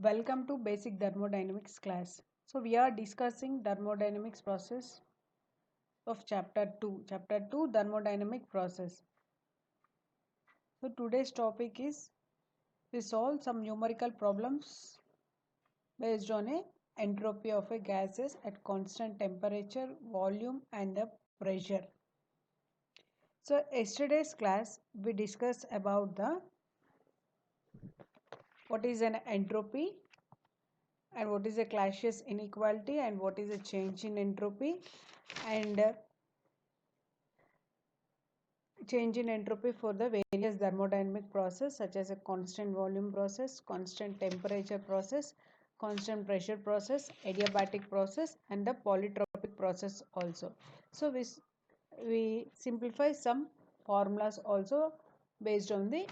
Welcome to basic thermodynamics class. So we are discussing thermodynamics process of chapter 2. Chapter 2 thermodynamic process. So today's topic is we solve some numerical problems based on a entropy of a gases at constant temperature, volume and the pressure. So yesterday's class we discussed about the what is an entropy and what is a Clausius inequality and what is a change in entropy and change in entropy for the various thermodynamic process such as a constant volume process, constant temperature process, constant pressure process, adiabatic process and the polytropic process also. So we simplify some formulas also based on the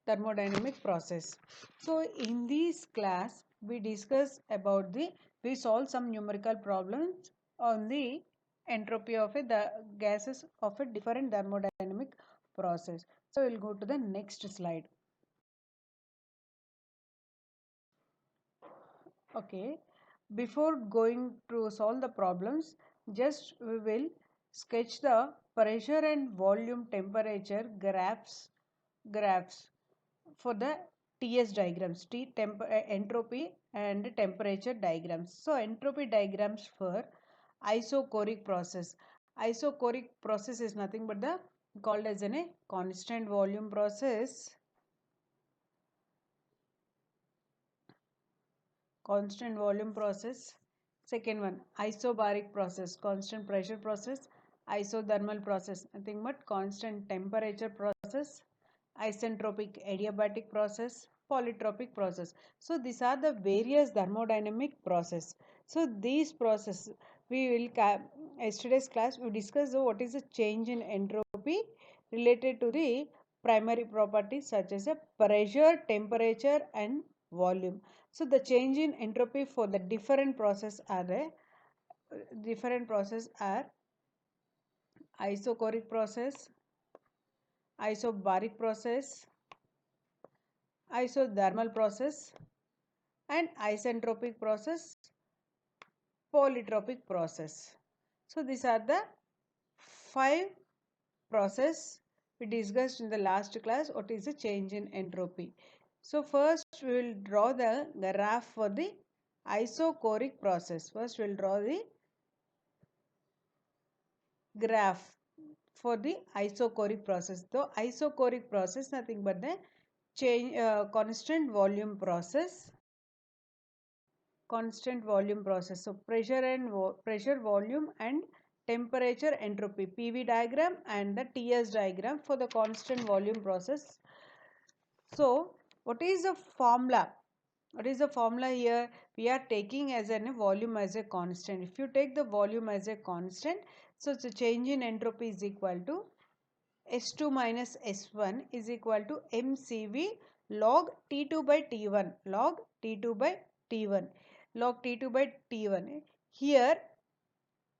thermodynamic process. So in this class we discuss about we solve some numerical problems on the entropy of the gases of a different thermodynamic process. So we'll go to the next slide. Okay, before going to solve the problems, just we will sketch the pressure and volume temperature graphs for the TS diagrams, entropy and temperature diagrams. So entropy diagrams for isochoric process. Isochoric process is nothing but the called as a constant volume process. Constant volume process. Second one, isobaric process, constant pressure process, isothermal process, nothing but constant temperature process, isentropic adiabatic process, polytropic process. So these are the various thermodynamic process. So these process we will yesterday's class we discussed what is the change in entropy related to the primary properties such as a pressure, temperature and volume. So the change in entropy for the different process are isochoric process, isobaric process, isothermal process and isentropic process, polytropic process. So these are the five process we discussed in the last class what is the change in entropy. So first we will draw the graph for the isochoric process. First we will draw the graph for the isochoric process. So isochoric process nothing but the constant volume process. Constant volume process. So pressure, volume and temperature entropy PV diagram and the TS diagram for the constant volume process. So what is the formula? What is the formula here? We are taking as a volume as a constant. If you take the volume as a constant, so the change in entropy is equal to S2 minus S1 is equal to MCV log T2 by T1. Log T2 by T1. Log T2 by T1. Here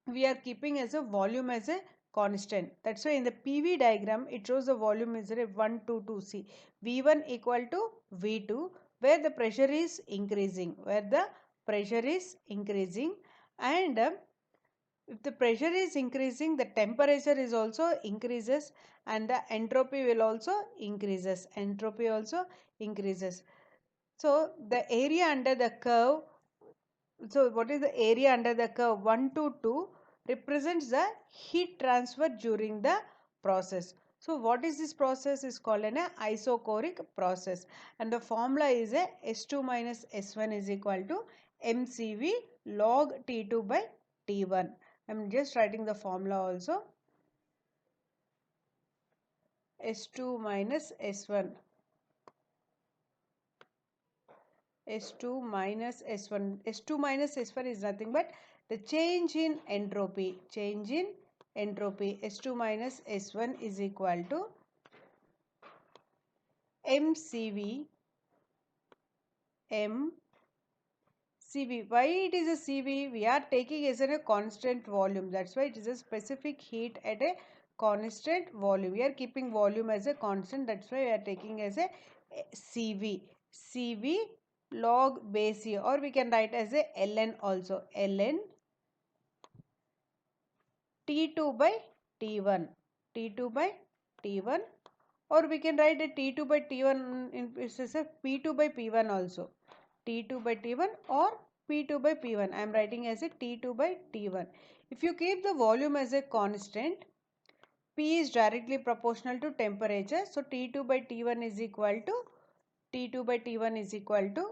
we are keeping as a volume as a constant. That's why in the PV diagram it shows the volume is 1 to 2. See V1 equal to V2 where the pressure is increasing. And if the pressure is increasing, the temperature is also increases and the entropy will also increases. Entropy also increases. So the area under the curve, so what is the area under the curve? 1 to 2 represents the heat transfer during the process. So what is this process is called an isochoric process and the formula is a S2 minus S1 is equal to MCV log T2 by T1. I am just writing the formula also. S2 minus S1. S2 minus S1. S2 minus S1 is nothing but the change in entropy. Change in entropy. S2 minus S1 is equal to MCV CV. Why it is a CV? We are taking as a constant volume. That's why it is a specific heat at a constant volume. We are keeping volume as a constant. That's why we are taking as a CV. CV log base e, or we can write as a ln also, ln T2 by T1, T2 by T1, or we can write a T2 by T1 in this is a P2 by P1 also, T2 by T1 or P2 by P1. I am writing as a T2 by T1. If you keep the volume as a constant, P is directly proportional to temperature. So T2 by T1 is equal to T2 by T1 is equal to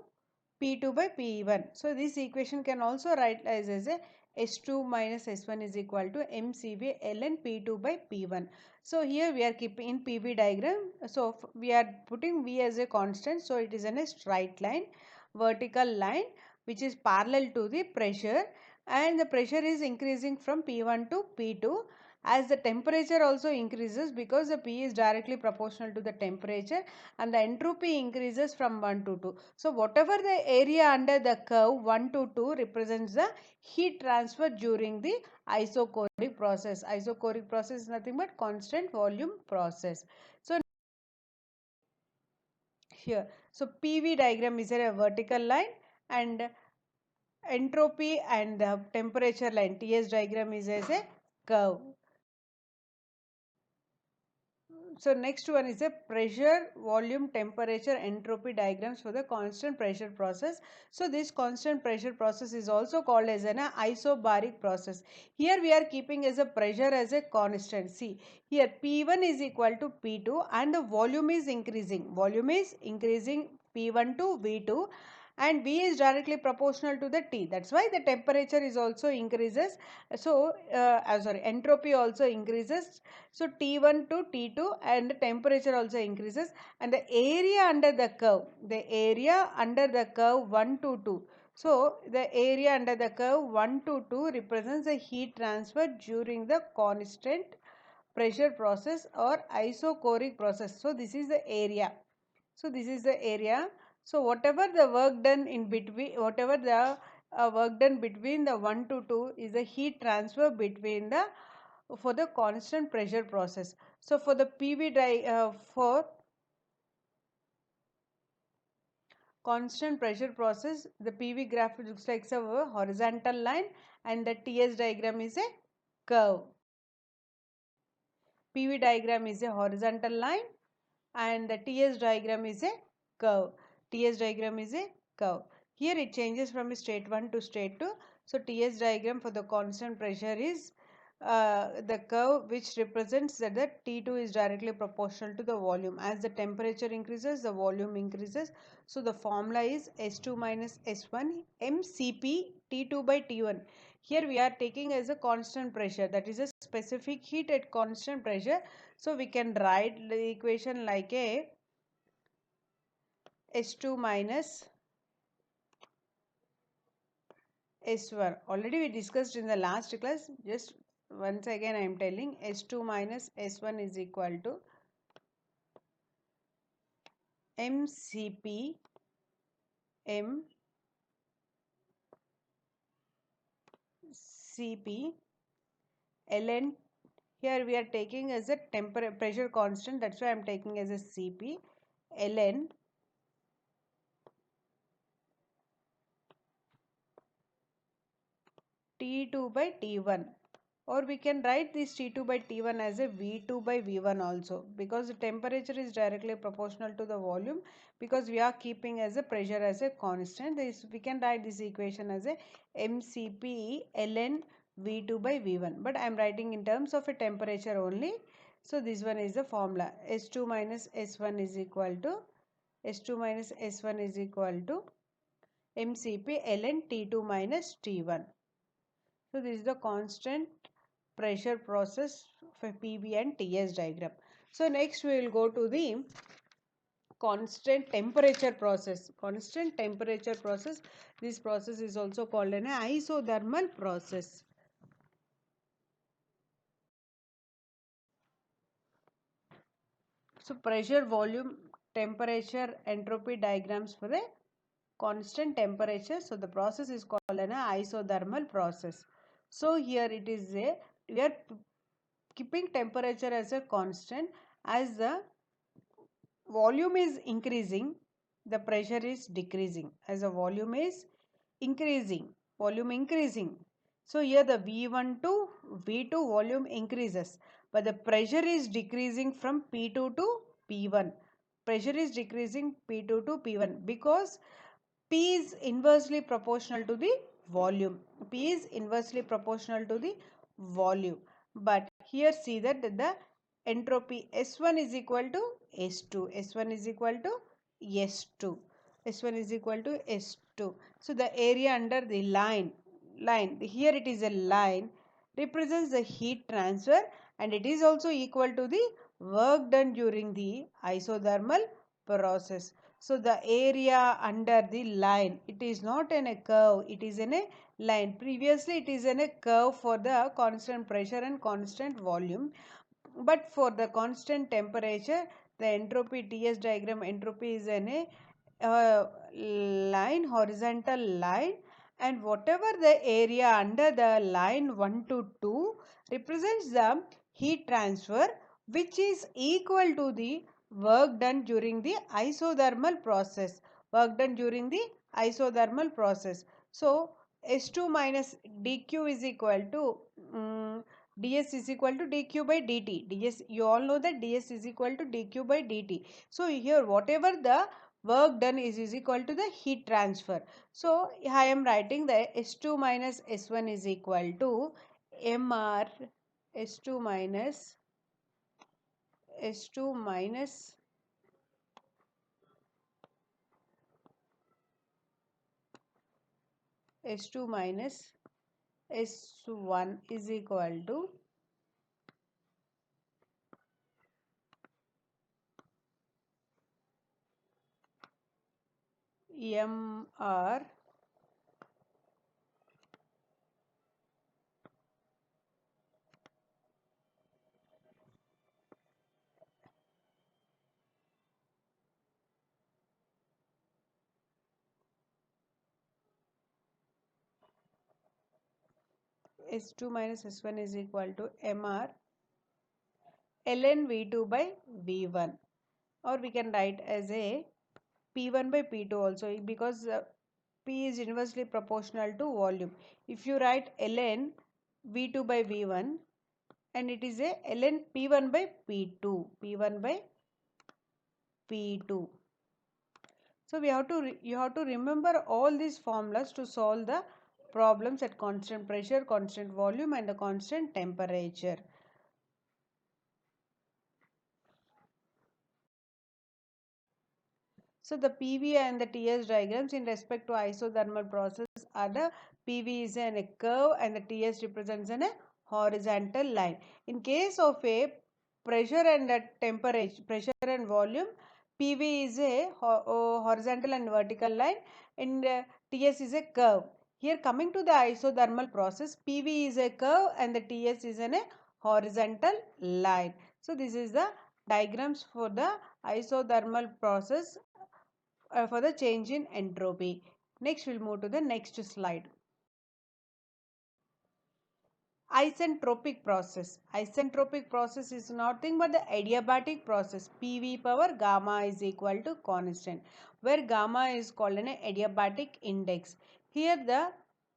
P2 by P1. So this equation can also write as a S2 minus S1 is equal to MCV ln P2 by P1. So here we are keeping in PV diagram. So we are putting V as a constant. So it is in a straight line, vertical line which is parallel to the pressure, and the pressure is increasing from P1 to P2 as the temperature also increases, because the P is directly proportional to the temperature, and the entropy increases from 1 to 2. So whatever the area under the curve 1 to 2 represents the heat transfer during the isochoric process. Isochoric process is nothing but constant volume process. So here, so PV diagram is a vertical line, and entropy and the temperature line TS diagram is as a curve. So next one is a pressure, volume, temperature, entropy diagrams for the constant pressure process. So this constant pressure process is also called as an isobaric process. Here we are keeping as a pressure as a constant. See, here P1 is equal to P2 and the volume is increasing. Volume is increasing P1 to V2, and V is directly proportional to the T. That's why the temperature is also increases. So, entropy also increases. So T1 to T2, and the temperature also increases, and the area under the curve 1 to 2. So the area under the curve 1 to 2 represents the heat transfer during the constant pressure process or isochoric process. So this is the area. So this is the area. So whatever the work done in between, whatever the work done between the 1 to 2 is the heat transfer between the for the constant pressure process. So for the for constant pressure process, the PV graph looks like a horizontal line, and the TS diagram is a curve. PV diagram is a horizontal line, and the TS diagram is a curve. TS diagram is a curve. Here it changes from state 1 to state 2. So TS diagram for the constant pressure is the curve which represents that the T2 is directly proportional to the volume. As the temperature increases, the volume increases. So the formula is S2 minus S1 MCP T2 by T1. Here we are taking as a constant pressure, that is a specific heat at constant pressure. So we can write the equation like a S2 minus S1. Already we discussed in the last class. Just once again I am telling, S2 minus S1 is equal to MCP MCP ln. Here we are taking as a pressure constant. That's why I am taking as a CP ln T2 by T1, or we can write this T2 by T1 as a V2 by V1 also, because the temperature is directly proportional to the volume, because we are keeping as a pressure as a constant. This we can write this equation as a MCP ln V2 by V1, but I am writing in terms of a temperature only. So this one is the formula. S2 minus S1 is equal to S2 minus S1 is equal to MCP ln T2 minus T1. So this is the constant pressure process for PV and TS diagram. So next we will go to the constant temperature process. Constant temperature process. This process is also called an isothermal process. So pressure, volume, temperature, entropy diagrams for the constant temperature. So the process is called an isothermal process. So here it is we are keeping temperature as a constant. As the volume is increasing, the pressure is decreasing as the volume is increasing. So here the V1 to V2 volume increases, but the pressure is decreasing from P2 to P1. Pressure is decreasing P2 to P1 because P is inversely proportional to the volume. P is inversely proportional to the volume. But here see that the entropy S1 is equal to S2. S1 is equal to S2. S1 is equal to S2. So the area under the line, here it is a line, represents the heat transfer, and it is also equal to the work done during the isothermal process. So the area under the line, it is not in a curve, it is in a line. Previously it is in a curve for the constant pressure and constant volume, but for the constant temperature, the entropy TS diagram entropy is in a line, horizontal line, and whatever the area under the line 1 to 2 represents the heat transfer, which is equal to the work done during the isothermal process. So S2 minus dq is equal to ds is equal to dq by dt. ds, you all know that ds is equal to dq by dt. So here whatever the work done is equal to the heat transfer. So I am writing that S2 minus S1 is equal to mr S2 minus S2 minus S2 minus S1 is equal to mr S2 minus S1 is equal to mr ln V2 by V1, or we can write as a P1 by P2 also, because P is inversely proportional to volume. If you write ln V2 by V1, and it is a ln P1 by P2, P1 by P2. So you have to remember all these formulas to solve the problems at constant pressure, constant volume, and the constant temperature. So the PV and the TS diagrams in respect to isothermal process are the PV is in a curve and the TS represents in a horizontal line. In case of a pressure and a temperature, pressure and volume, PV is a horizontal and vertical line, and TS is a curve. Here coming to the isothermal process, PV is a curve and the TS is in a horizontal line. So this is the diagrams for the isothermal process for the change in entropy. Next, we'll move to the next slide. Isentropic process. Isentropic process is nothing but the adiabatic process. PV power gamma is equal to constant, where gamma is called an adiabatic index. Here the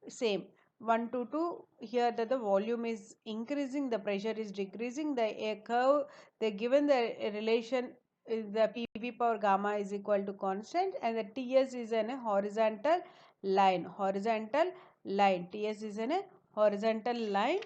same 1 to 2. Here that the volume is increasing, the pressure is decreasing. The curve they given the relation is the PV power gamma is equal to constant, and the TS is in a horizontal line. TS is in a horizontal line.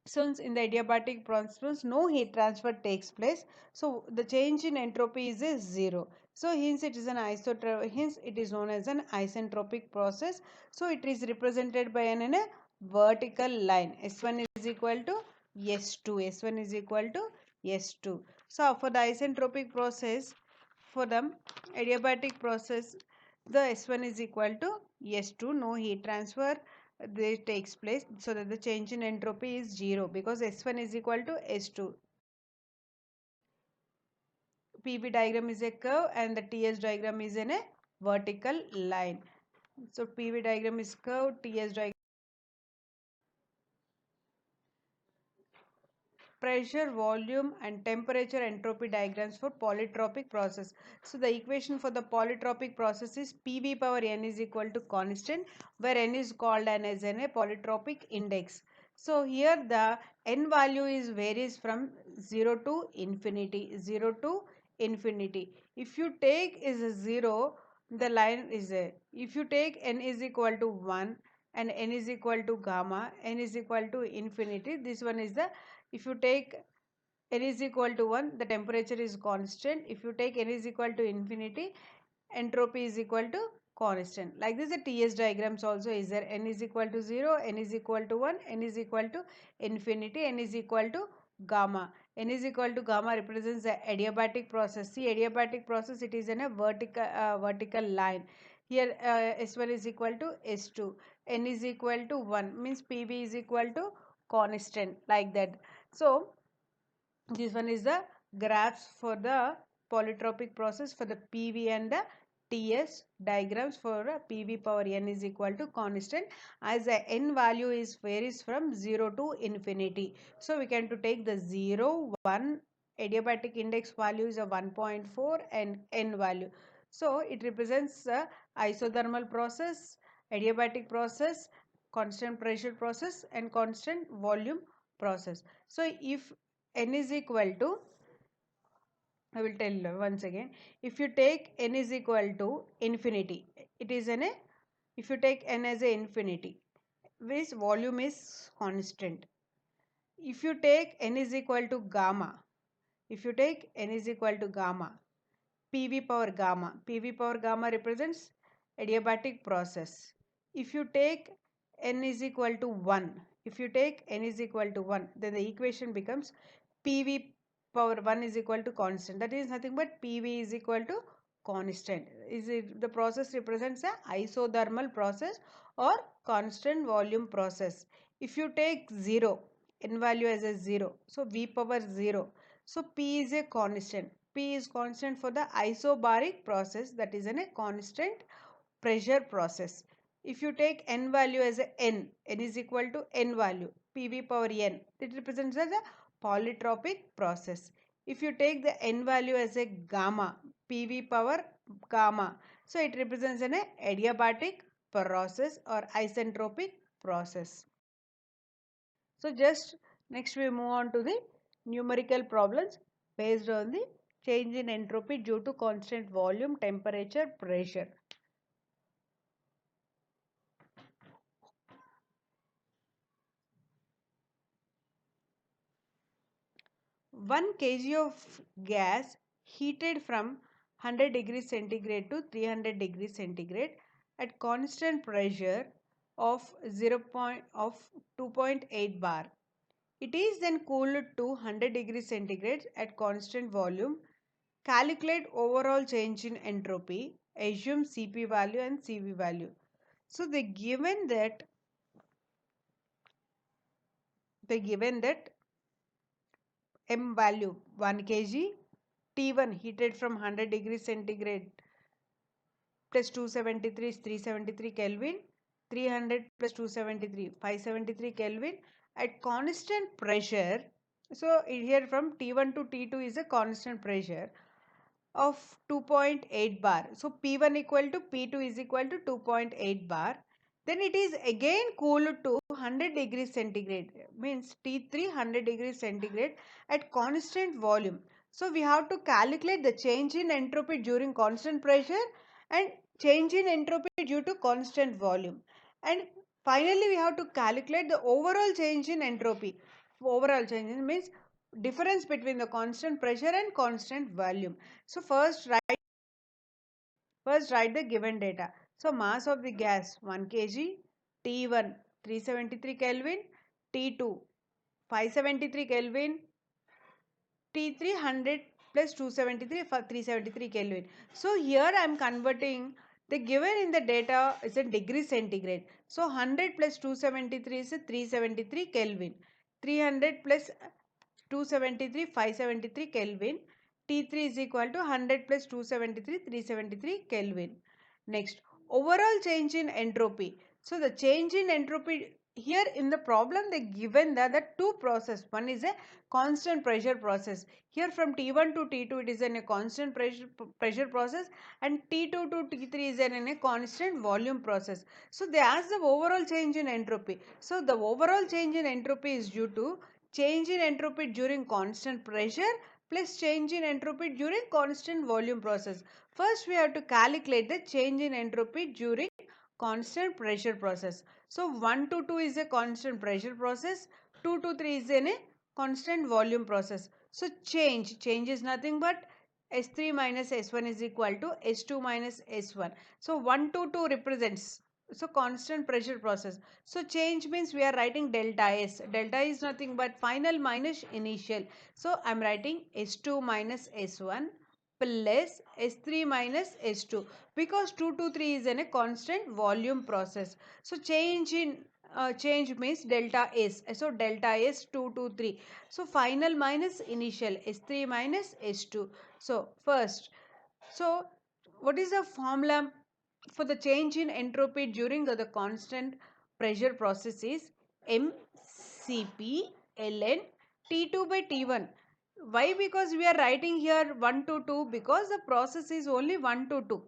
So in the adiabatic process, no heat transfer takes place. So the change in entropy is a zero. So hence it is an hence it is known as an isentropic process. So it is represented by an a vertical line. S1 is equal to S2. S1 is equal to S2. So for the isentropic process, for the adiabatic process, the S1 is equal to S2. No heat transfer they takes place, so that the change in entropy is 0 because S1 is equal to S2. PV diagram is a curve and the TS diagram is in a vertical line. So PV diagram is curve, TS diagram pressure, volume and temperature entropy diagrams for polytropic process. So the equation for the polytropic process is PV power n is equal to constant, where n is called as a polytropic index. So here the n value is varies from 0 to infinity, 0 to infinity. If you take is a 0, the line is there. If you take n is equal to 1 and n is equal to gamma, n is equal to infinity, this one is the, if you take n is equal to 1, the temperature is constant. If you take n is equal to infinity, entropy is equal to constant. Like this, the TS diagrams also is there. N is equal to 0, n is equal to 1, n is equal to infinity, n is equal to gamma. N is equal to gamma represents the adiabatic process. See, adiabatic process, it is in a vertical line. Here S1 is equal to S2. N is equal to 1 means PV is equal to constant, like that. So this one is the graphs for the polytropic process for the PV and the TS diagrams for PV power n is equal to constant, as the n value is varies from 0 to infinity. So we can to take the 0, 1, adiabatic index value is a 1.4 and n value. So it represents a isothermal process, adiabatic process, constant pressure process and constant volume process. So if n is equal to, I will tell you once again, if you take n is equal to infinity, it is an a, if you take n as a infinity, which volume is constant. If you take n is equal to gamma, if you take n is equal to gamma, PV power gamma represents adiabatic process. If you take n is equal to 1, if you take n is equal to 1, then the equation becomes PV power 1 is equal to constant. That is nothing but PV is equal to constant. Is it, the process represents a isothermal process or constant volume process. If you take 0, n value as a 0, so V power 0, so P is a constant. P is constant for the isobaric process, that is in a constant pressure process. If you take n value as a n is equal to n value, PV power n, it represents as a polytropic process. If you take the n value as a gamma, PV power gamma, so it represents an adiabatic process or isentropic process. So just next we move on to the numerical problems based on the change in entropy due to constant volume, temperature, pressure. One kg of gas heated from 100 degrees centigrade to 300 degrees centigrade at constant pressure of 2.8 bar. It is then cooled to 100 degrees centigrade at constant volume. Calculate overall change in entropy. Assume Cp value and Cv value. So they given that M value 1 kg, T1 heated from 100 degrees centigrade plus 273 is 373 Kelvin, 300 plus 273 573 Kelvin at constant pressure. So here from T1 to T2 is a constant pressure of 2.8 bar. So P1 equal to P2 is equal to 2.8 bar. Then it is again cooled to 100 degrees centigrade, means T3 100 degrees centigrade at constant volume. So we have to calculate the change in entropy during constant pressure and change in entropy due to constant volume. And finally we have to calculate the overall change in entropy. Overall change means difference between the constant pressure and constant volume. So first write the given data. So mass of the gas 1 kg, T1 373 Kelvin, T2 573 Kelvin, T3 100 plus 273 for 373 Kelvin. So here I am converting the given in the data is a degree centigrade. So 100 plus 273 is a 373 Kelvin. 300 plus 273 573 Kelvin. T3 is equal to 100 plus 273 373 Kelvin. Next, overall change in entropy. So the change in entropy here in the problem they given that the two process, one is a constant pressure process. Here from T1 to T2 it is in a constant pressure process, and T2 to T3 is in a constant volume process. So they ask the overall change in entropy. So the overall change in entropy is due to change in entropy during constant pressure plus change in entropy during constant volume process. First we have to calculate the change in entropy during constant pressure process. So 1 to 2 is a constant pressure process, 2 to 3 is in a constant volume process. So change is nothing but S3 minus S1 is equal to S2 minus S1. So 1 to 2 represents, so constant pressure process. So change means we are writing delta S. Delta is nothing but final minus initial. So I am writing S2 minus S1 plus S3 minus S2, because 2 to 3 is in a constant volume process. So change means delta S. So delta S 2 to 3. So final minus initial S3 minus S2. So first, so what is the formula for the change in entropy during the constant pressure process is MCP ln T2 by T1. Why? Because we are writing here 1 to 2, because the process is only 1 to 2.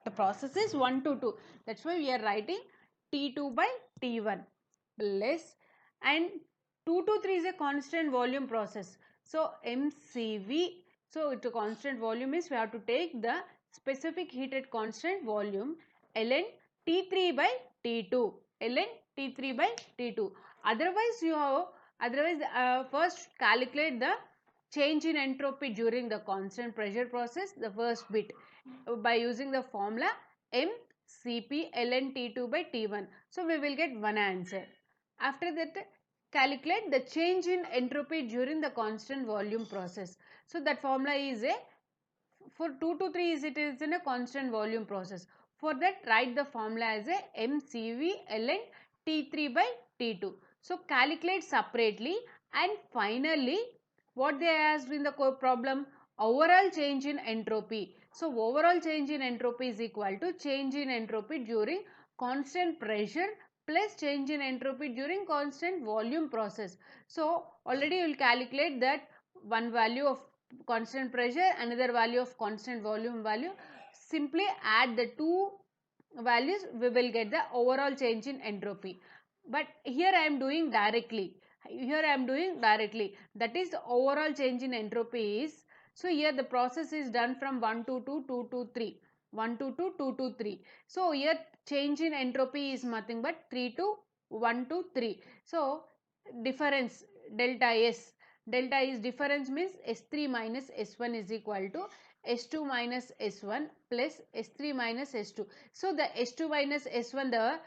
The process is 1 to 2. That's why we are writing T2 by T1 plus, and 2 to 3 is a constant volume process. So MCV, so it's a constant volume is we have to take the specific heat at constant volume ln T3 by T2, ln T3 by T2. Otherwise you have, first calculate the change in entropy during the constant pressure process, the first bit, by using the formula MCP ln T2 by T1. So we will get one answer. After that, calculate the change in entropy during the constant volume process. So that formula is a, for 2 to 3 is it is in a constant volume process. For that, write the formula as a MCV ln T3 by T2. So calculate separately, and finally what they asked in the problem, overall change in entropy. So overall change in entropy is equal to change in entropy during constant pressure plus change in entropy during constant volume process. So already you will calculate that one value of constant pressure, another value of constant volume value. Simply add the two values, we will get the overall change in entropy. But here I am doing directly. That is the overall change in entropy is, so here the process is done from 1 to 2, 2 to 3. 1 to 2, 2 to 3. So here change in entropy is nothing but 3 to 1 to 3. So difference delta S. Delta is difference means S3 minus S1 is equal to S2 minus S1 plus S3 minus S2. So the S2 minus S1, the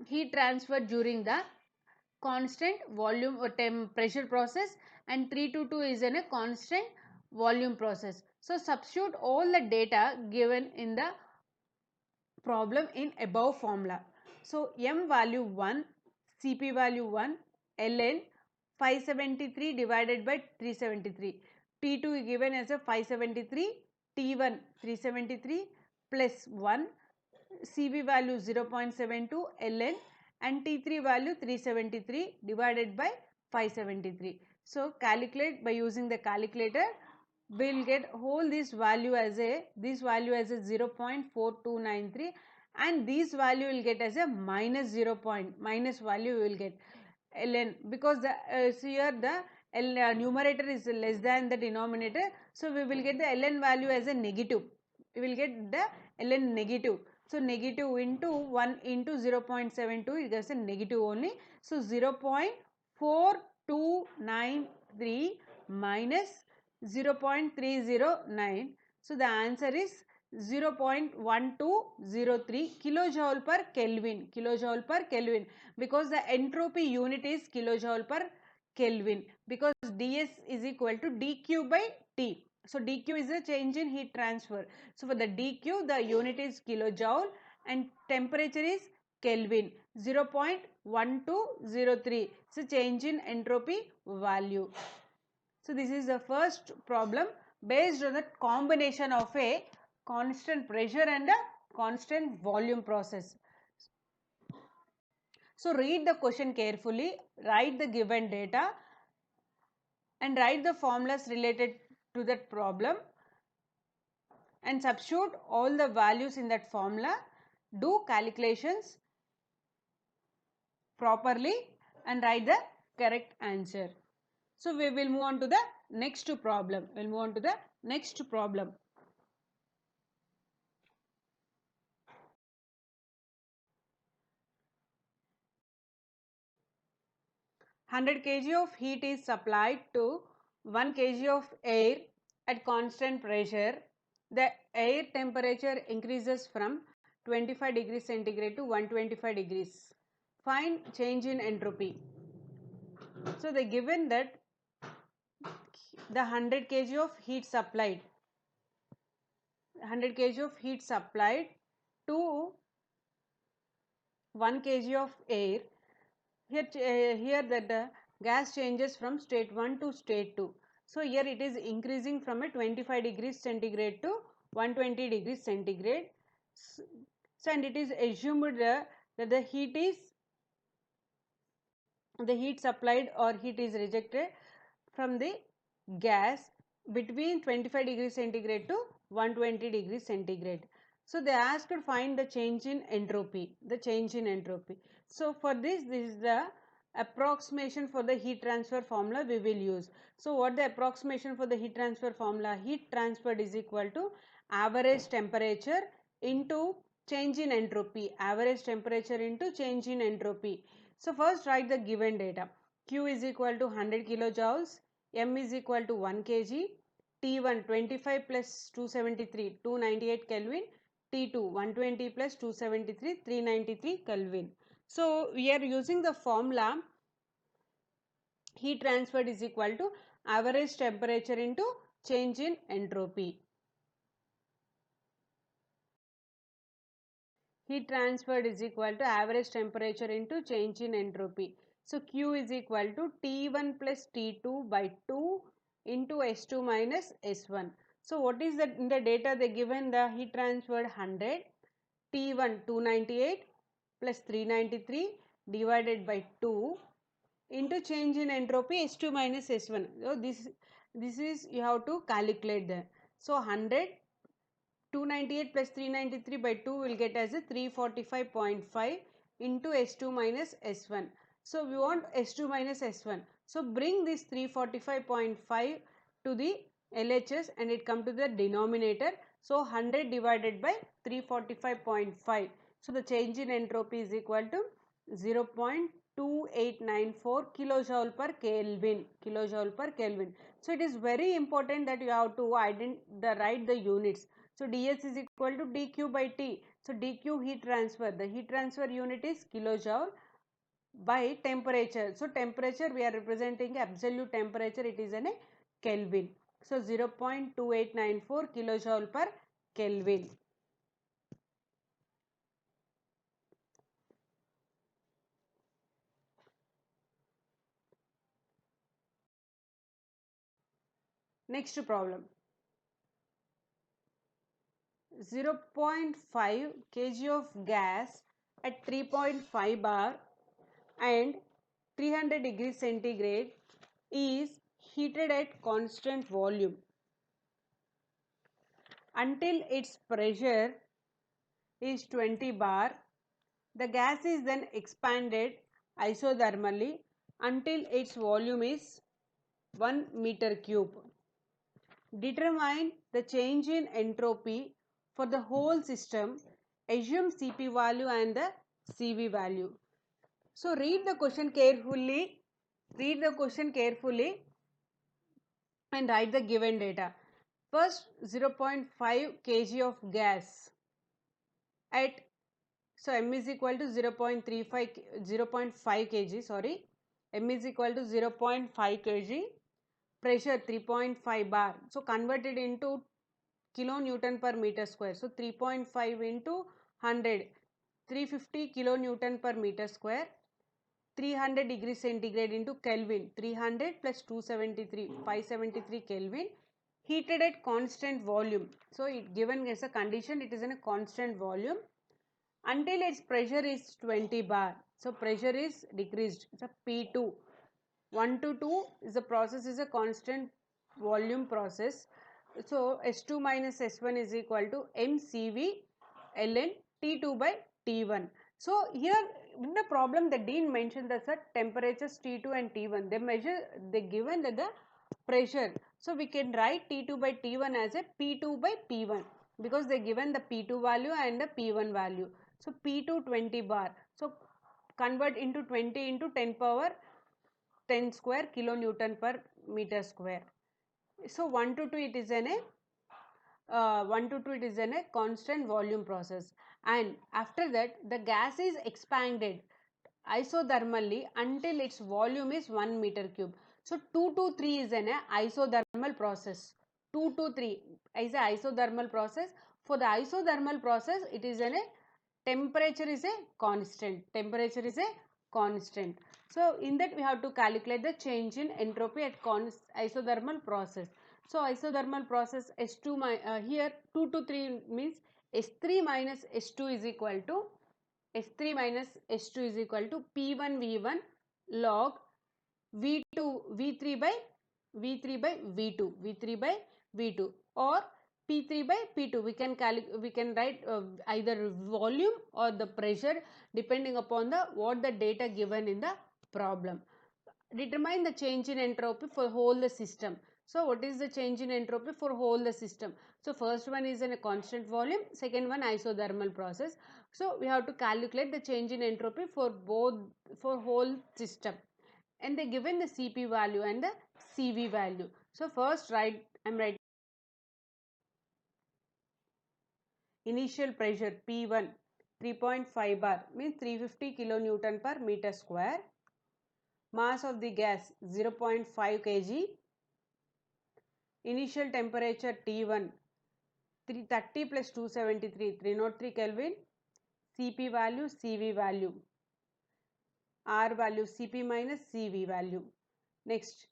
heat transfer during the constant volume or pressure process, and 3 to 2 is in a constant volume process. So substitute all the data given in the problem in above formula. So M value 1, Cp value 1, ln 573 divided by 373. T2 given as a 573, T1 373 plus 1, Cv value 0.72 ln, and T3 value 373 divided by 573. So calculate by using the calculator. We will get whole this value as a 0.4293, and this value will get as a minus minus value we will get ln, because the so here the numerator is less than the denominator. So we will get the ln value as a negative. We will get the ln negative. So negative into 1 into 0.72, it is a negative only. So 0.4293 minus 0.309. So the answer is 0.1203 kilojoule per Kelvin. Kilojoule per Kelvin, because the entropy unit is kilojoule per Kelvin, because ds is equal to dq by t. So dq is a change in heat transfer. So for the dq, the unit is kilojoule and temperature is Kelvin. 0.1203. So change in entropy value. So this is the first problem based on the combination of a constant pressure and a constant volume process. So read the question carefully, write the given data and write the formulas related to that problem and substitute all the values in that formula, do calculations properly and write the correct answer. So we will move on to the next problem. 100 kg of heat is supplied to 1 kg of air at constant pressure. The air temperature increases from 25 degrees centigrade to 125 degrees. Find change in entropy. So they given that the 100 kg of heat supplied to 1 kg of air. Here that the gas changes from state 1 to state 2. So here it is increasing from a 25 degrees centigrade to 120 degrees centigrade. So, and it is assumed that the heat supplied or heat is rejected from the gas between 25 degrees centigrade to 120 degrees centigrade. So they asked to find the change in entropy. So for this is the approximation for the heat transfer formula we will use. So what the approximation for the heat transfer formula? Heat transferred is equal to average temperature into change in entropy. So first write the given data. Q is equal to 100 kilojoules, M is equal to 1 kg, T1 25 plus 273 298 Kelvin, T2 120 plus 273 393 Kelvin. So we are using the formula heat transferred is equal to average temperature into change in entropy. Heat transferred is equal to average temperature into change in entropy. So Q is equal to T1 plus T2 by 2 into S2 minus S1. So what is that in the data they given the heat transferred 100, T1 298 plus 393 divided by 2 into change in entropy S2 minus S1. So this is you have to calculate that. So 100 298 plus 393 by 2 will get as a 345.5 into S2 minus S1. So we want S2 minus S1. So bring this 345.5 to the LHS and it come to the denominator. So 100 divided by 345.5. So the change in entropy is equal to 0.2894 kilojoule per Kelvin. So it is very important that you have to write the units. So ds is equal to dq by t. So dq heat transfer. The heat transfer unit is kilojoule by temperature. So temperature we are representing absolute temperature. It is in a Kelvin. So 0.2894 kilojoule per Kelvin. Next problem. 0.5 kg of gas at 3.5 bar and 300 degrees centigrade is heated at constant volume until its pressure is 20 bar. The gas is then expanded isothermally until its volume is 1 meter cube. Determine the change in entropy for the whole system. Assume Cp value and the Cv value. So read the question carefully. And write the given data. First 0.5 kg of gas at, so M is equal to 0.5 kg, sorry, M is equal to 0.5 kg, pressure 3.5 bar. So converted into kilonewton per meter square. So 3.5 into 100, 350 kilonewton per meter square. 300 degrees centigrade into Kelvin, 300 plus 273, 573 Kelvin, heated at constant volume. So it given as a condition, it is in a constant volume until its pressure is 20 bar. So pressure is decreased. So P2, 1 to 2 is the process is a constant volume process. So S2 minus S1 is equal to mCV ln T2 by T1. So here in the problem the Dean mentioned that the temperatures T2 and T1 they given that the pressure. So we can write T2 by T1 as a P2 by P1 because they given the P2 value and the P1 value. So P2 20 bar. So convert into 20 into 10 power 10 square kilonewton per meter square. So 1 to 2 it is an a 1 to 2 it is in a constant volume process, and after that the gas is expanded isothermally until its volume is 1 meter cube. So 2 to 3 is an isothermal process. 2 to 3 is a isothermal process. For the isothermal process it is an a temperature is a constant. Temperature is a constant. So in that we have to calculate the change in entropy at isothermal process. So isothermal process S2 here 2 to 3 means S3 minus S2 is equal to S3 minus S2 is equal to P1 V1 log V2 V3 by V3 by V2 V3 by V2 or P3 by P2. We can write either volume or the pressure depending upon the what the data given in the problem. Determine the change in entropy for whole the system. So what is the change in entropy for whole the system? So first one is in a constant volume, second one isothermal process. So we have to calculate the change in entropy for whole system, and they given the Cp value and the Cv value. So first I am writing initial pressure P1 3.5 bar means 350 kilonewton per meter square. Mass of the gas 0.5 kg. Initial temperature T1 330 plus 273 303 Kelvin. Cp value, Cv value, R value, Cp minus Cv value. Next,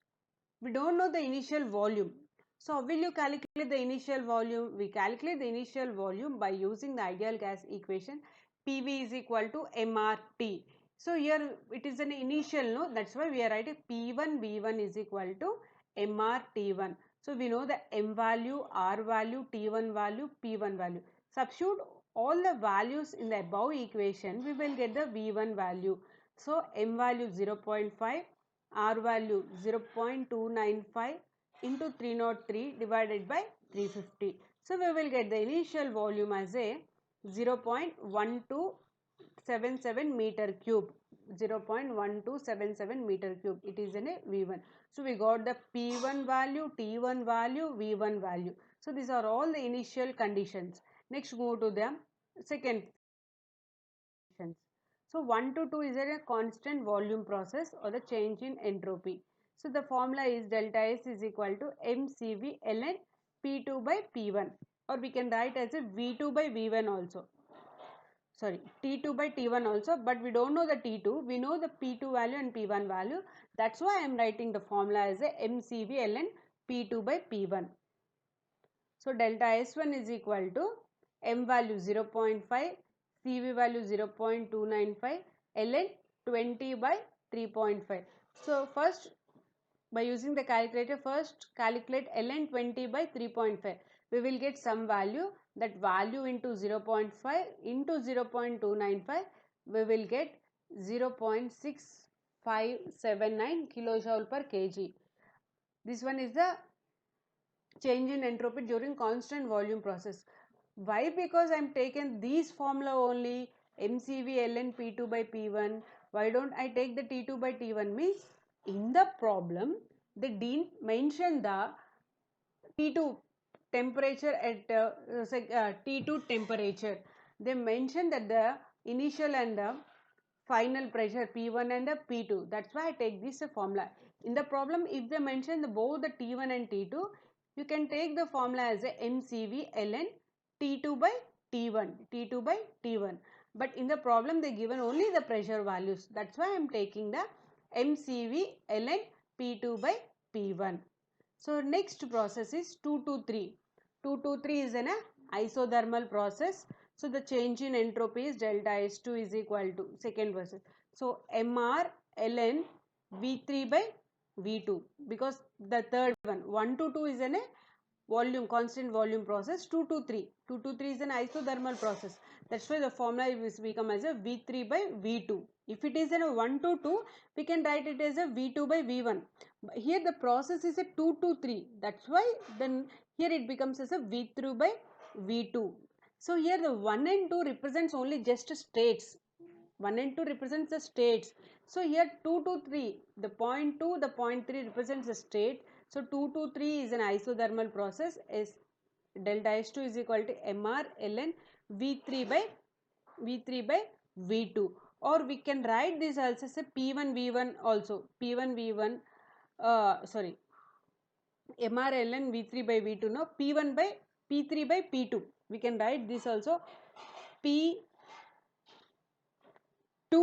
we don't know the initial volume. So will you calculate the initial volume? We calculate the initial volume by using the ideal gas equation. PV is equal to MRT. So here it is an initial, no? That's why we are writing P1 V1 is equal to MRT1. So we know the M value, R value, T1 value, P1 value. Substitute all the values in the above equation, we will get the V1 value. So M value 0.5, R value 0.295 into 303 divided by 350. So we will get the initial volume as a 0.1277 meter cube. 0.1277 meter cube. It is in a V1. So we got the P1 value, T1 value, V1 value. So these are all the initial conditions. Next go to the second conditions. So 1 to 2 is a constant volume process or the change in entropy. So the formula is delta S is equal to mCv ln P2 by P1, or we can write as a V2 by V1 also. Sorry, T2 by T1 also, but we don't know the T2. We know the P2 value and P1 value. That's why I am writing the formula as a mCv ln P2 by P1. So delta S1 is equal to M value 0.5, Cv value 0.295, ln 20 by 3.5. So first by using the calculator, first calculate ln 20 by 3.5. We will get some value, that value into 0.5 into 0.295, we will get 0.6579 kilojoule per kg. This one is the change in entropy during constant volume process. Why? Because I am taken these formula only, mCv ln P2 by P1. Why don't I take the T2 by T1? Means in the problem they didn't mention the T2 temperature at T2 temperature. They mentioned that the initial and the final pressure P1 and the P2. That's why I take this formula. In the problem, if they mention both the T1 and T2, you can take the formula as a mCv ln T2 by T1. T2 by T1. But in the problem, they given only the pressure values. That's why I am taking the mCv ln P2 by P1. So next process is 2 to 3. 2 to 3 is an isothermal process. So the change in entropy is delta S2 is equal to second process. So Mr ln V3 by V2, because the third one 1 to 2 is in a volume, constant volume process. 2 to 3 is an isothermal process. That's why the formula is become as a V3 by V2. If it is in a 1 to 2, we can write it as a V2 by V1. Here the process is a 2 to 3. That's why then here it becomes as a V3 by V2. So here the 1 and 2 represents only just states. 1 and 2 represents the states. So here 2 to 3, the point 2, the point 3 represents the state. So 2 to 3 is an isothermal process. Is delta S2 is equal to Mr ln V3 by V2. Or we can write this also as a P1 V1 also. P1 V1 sorry, Mr ln V3 by V2, no, P1 by P3 by P2. We can write this also P2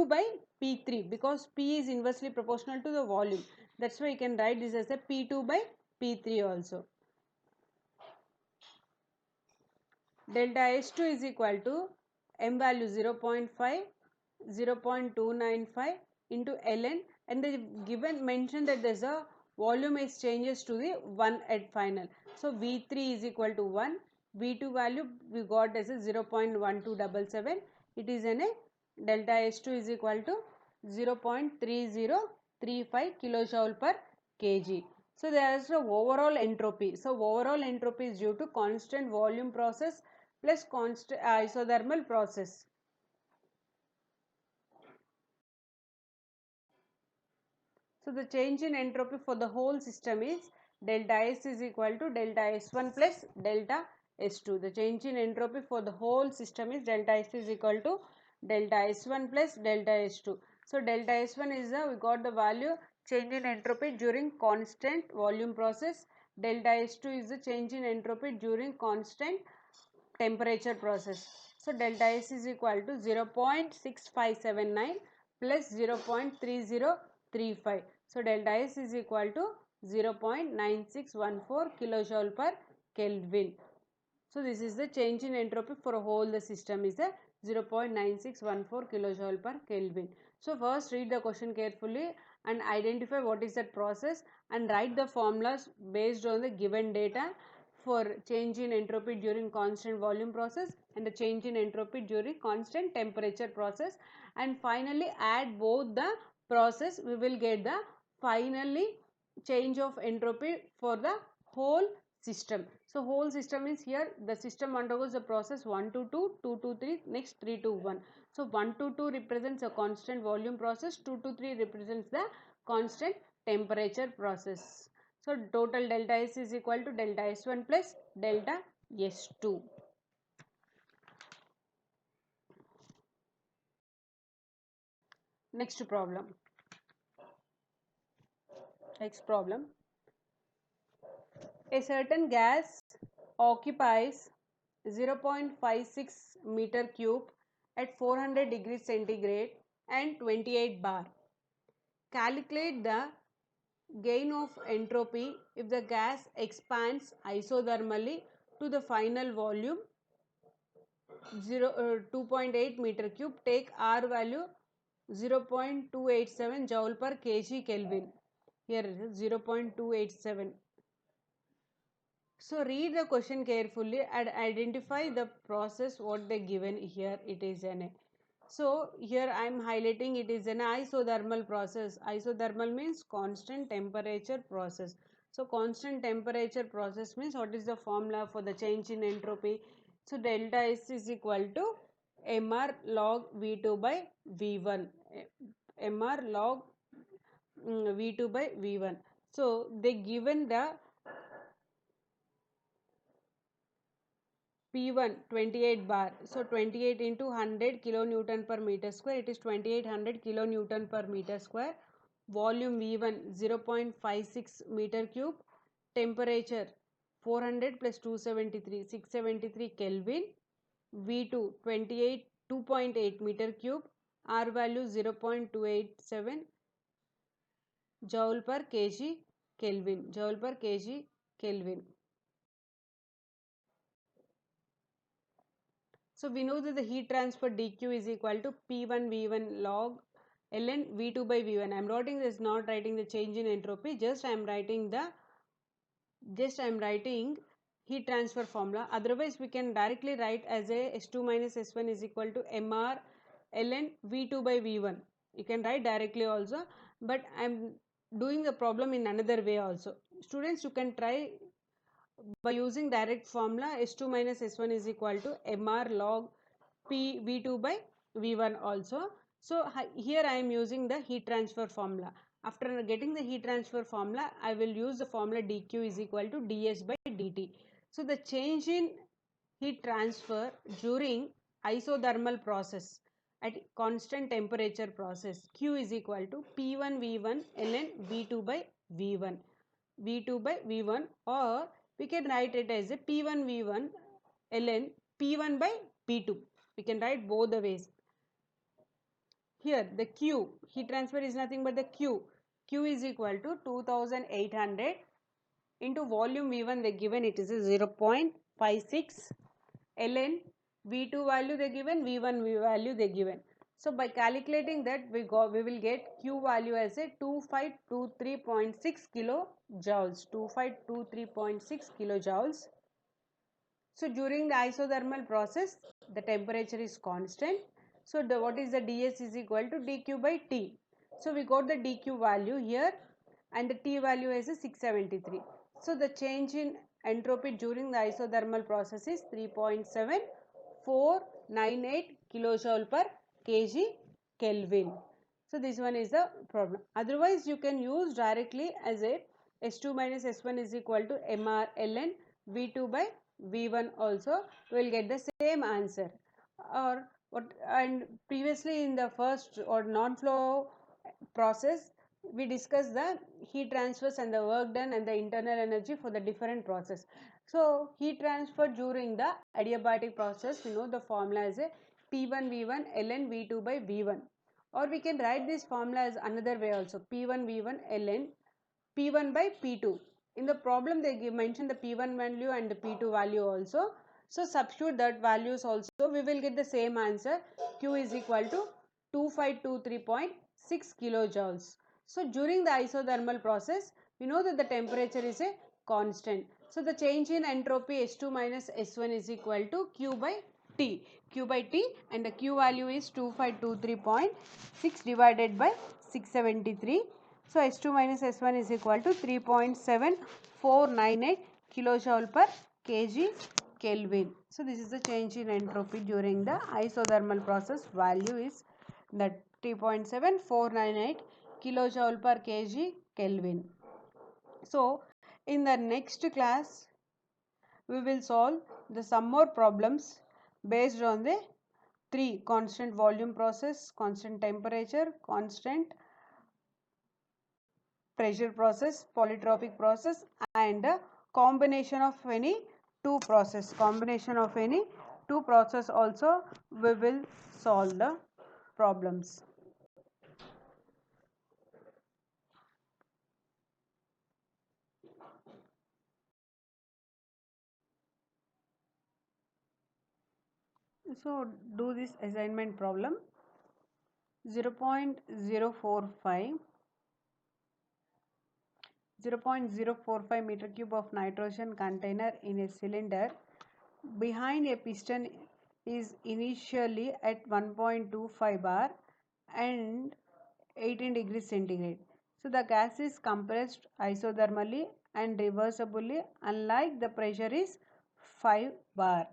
by P3, because P is inversely proportional to the volume. That's why you can write this as a P2 by P3 also. Delta S2 is equal to M value 0.5, 0.295 into ln, and they given mention that there is a volume is changes to the 1 at final. So V3 is equal to 1, V2 value we got as a 0.1277. It is in a delta S2 is equal to 0.3035 kilojoule per kg. So there is the overall entropy. So overall entropy is due to constant volume process plus constant isothermal process. So the change in entropy for the whole system is delta S is equal to delta S1 plus delta S2. The change in entropy for the whole system is delta S is equal to delta S1 plus delta S2. So delta S1 is we got the value change in entropy during constant volume process. Delta S2 is the change in entropy during constant temperature process. So delta S is equal to 0.6579 plus 0.3035. So delta S is equal to 0.9614 kilojoule per Kelvin. So this is the change in entropy for a whole the system is a 0.9614 kilojoule per Kelvin. So first read the question carefully and identify what is that process and write the formulas based on the given data for change in entropy during constant volume process and the change in entropy during constant temperature process, and finally add both the process, we will get the finally change of entropy for the whole system. So whole system is here, the system undergoes the process 1 to 2, 2 to 3, next 3 to 1. So 1 to 2 represents a constant volume process, 2 to 3 represents the constant temperature process. So total delta S is equal to delta S1 plus delta S2. Next problem. Next problem. A certain gas occupies 0.56 meter cube at 400 degrees centigrade and 28 bar. Calculate the gain of entropy if the gas expands isothermally to the final volume 2.8 meter cube. Take R value 0.287 joule per kg Kelvin. Here it is 0.287. So read the question carefully and identify the process what they given here. It is an so here I am highlighting it is an isothermal process. Isothermal means constant temperature process. So constant temperature process means what is the formula for the change in entropy? So delta S is equal to Mr log V2 by V1. Mr log V2 by V1. So they given the P1 28 bar. So 28 into 100 kilonewton per meter square. It is 2800 kilonewton per meter square. Volume V1 0.56 meter cube. Temperature 400 plus 273 673 Kelvin. V2 28 2.8 meter cube. R value 0.287 joule per kg Kelvin. Joule per kg Kelvin. So we know that the heat transfer dq is equal to P1 V1 log ln V2 by V1. I am writing this, not writing the change in entropy, just I am writing heat transfer formula. Otherwise we can directly write as a S2 minus S1 is equal to Mr ln V2 by V1. You can write directly also, but I am doing the problem in another way also. Students, you can try by using direct formula. S2 minus S1 is equal to Mr log P V2 by V1 also. So here I am using the heat transfer formula. After getting the heat transfer formula, I will use the formula dq is equal to ds by dt. So the change in heat transfer during isothermal process at constant temperature process, q is equal to P1 V1 ln V2 by V1. V2 by V1, or we can write it as a P1 V1 ln P1 by P2. We can write both the ways. Here the Q, heat transfer is nothing but the Q. Q is equal to 2800 into volume V1 they given, it is a 0.56 ln V2 value they given, V1 value they given. So by calculating that we will get Q value as a 2523.6 kilojoules. 2523.6 kilojoules. So during the isothermal process, the temperature is constant. So what is the ds is equal to dq by t. So we got the dq value here and the t value is 673. So the change in entropy during the isothermal process is 3.7498 kilojoule per kg Kelvin. So this one is the problem. Otherwise you can use directly as a S2 minus S1 is equal to Mr ln V2 by V1 also, we will get the same answer. Or what, and previously in the first or non-flow process we discussed the heat transfers and the work done and the internal energy for the different process. So heat transfer during the adiabatic process, we know the formula is a P1 V1 ln V2 by V1, or we can write this formula as another way also, P1 V1 ln P1 by P2. In the problem they mention the P1 value and the P2 value also. So substitute that values also, we will get the same answer. Q is equal to 2523.6 kilojoules. So during the isothermal process, we know that the temperature is a constant. So the change in entropy S2 minus S1 is equal to Q by T. Q by T, and the Q value is 2523.6 divided by 673. So S2 minus S1 is equal to 3.7498 kilojoule per kg Kelvin. So this is the change in entropy during the isothermal process. Value is that 3.7498 kilojoule per kg Kelvin. So in the next class we will solve some more problems based on the three: constant volume process, constant temperature, constant pressure process, polytropic process, and a combination of any two process. Combination of any two process also we will solve the problems. So do this assignment problem. 0.045 meter cube of nitrogen container in a cylinder behind a piston is initially at 1.25 bar and 18 degrees centigrade. So the gas is compressed isothermally and reversibly, unlike the pressure is 5 bar.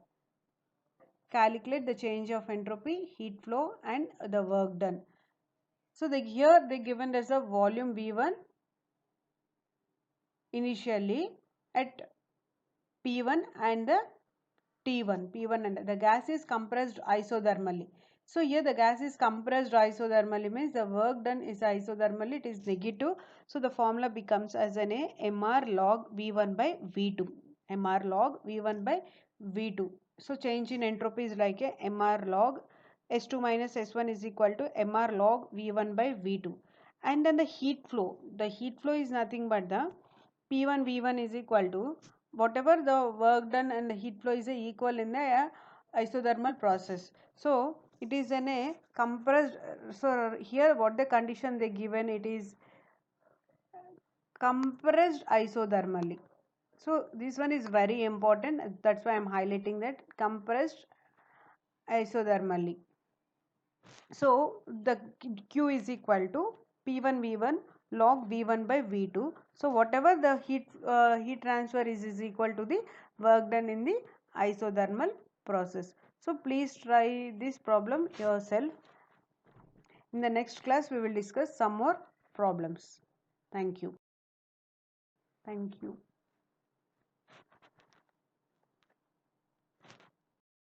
Calculate the change of entropy, heat flow and the work done. So here they given as a volume V1 initially at P1 and the P1 and the gas is compressed isothermally. So here the gas is compressed isothermally means the work done is isothermally, it is negative. So the formula becomes as an Mr log V1 by V2. Mr log V1 by V2. So change in entropy is like a Mr log S2 minus S1 is equal to Mr log V1 by V2. And then the heat flow is nothing but the P1 V1 is equal to whatever the work done and the heat flow is equal in the isothermal process. So it is in a compressed, so here what the condition they given, it is compressed isothermally. So this one is very important, that's why I am highlighting that, compressed isothermally. So the Q is equal to P1 V1 log V1 by V2. So whatever the heat transfer is equal to the work done in the isothermal process. So please try this problem yourself. In the next class we will discuss some more problems. Thank you. Thank you.